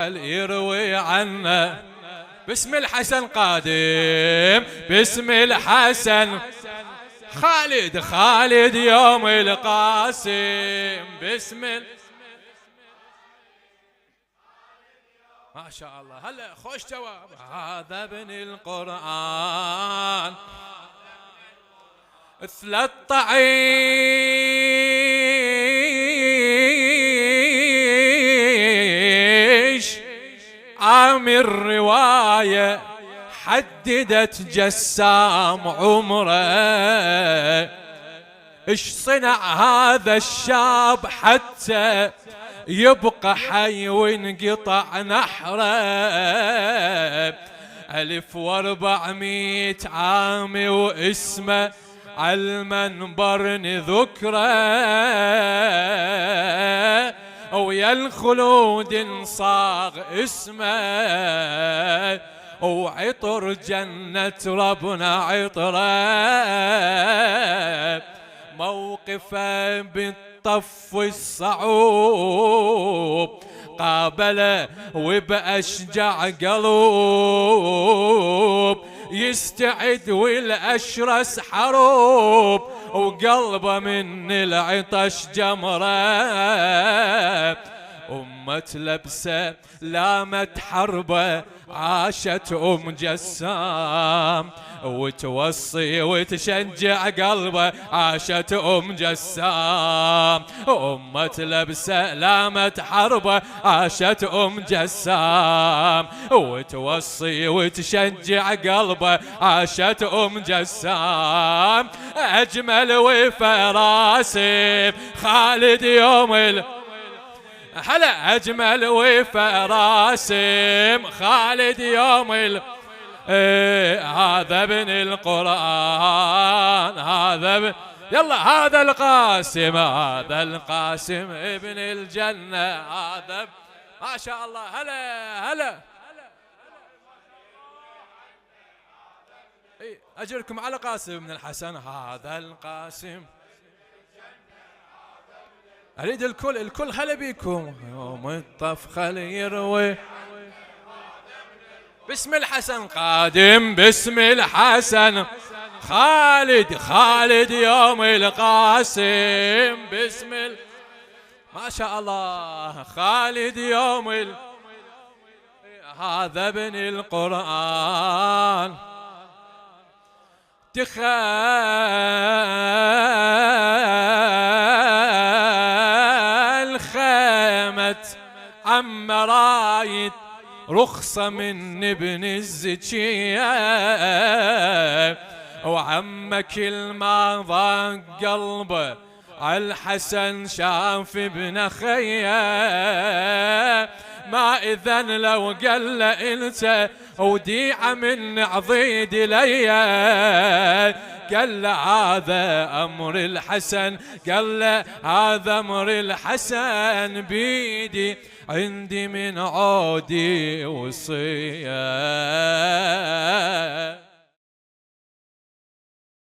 يروي عنا باسم الحسن قادم، باسم الحسن خالد يوم القاسم، ما شاء الله. هلا خوش جواب. هذا ابن القرآن 13 عام الرواية حددت جسام عمره. ايش صنع هذا الشاب حتى يبقى حي وانقطع نحره؟ 1400 عام واسمه عالمنبر نذكره، ويا الخلود صاغ اسمه، وعطر جنة ربنا عطره. موقفه بالطف الصعوب قابله وبأشجع قلوب، يستعد والأشرس حروب، وقلبه من العطش جمره. أمة لبسه لامت حربه، عاشت جسام وتوصي وتشجع قلبه، عاشت جسام. أمة لبسه لامت حربه، عاشت جسام وتوصي وتشجع قلبه، عاشت جسام. أجمل وفراسي خالد يوم هلا أجمل وفراسم خالد يوم هذا ابن القرآن، يلا هذا القاسم ابن الجنة، هذا ما شاء الله. هلا أجركم على قاسم بن الحسن. هذا القاسم أريد الكل هلا بيكم. يوم الطف خلي يروي باسم الحسن قادم، باسم الحسن خالد يوم القاسم، ما شاء الله خالد يوم هذا ابن القرآن. عم رايد رخصة من ابن الزكية، وعم كل ما ضاق قلبه عالحسن شاف ابن خيه. ما إذن لو قال له انت وديعة من عضيد ليا، قال له هذا أمر الحسن، قال له هذا أمر الحسن بيدي، عندي من عودي وصية.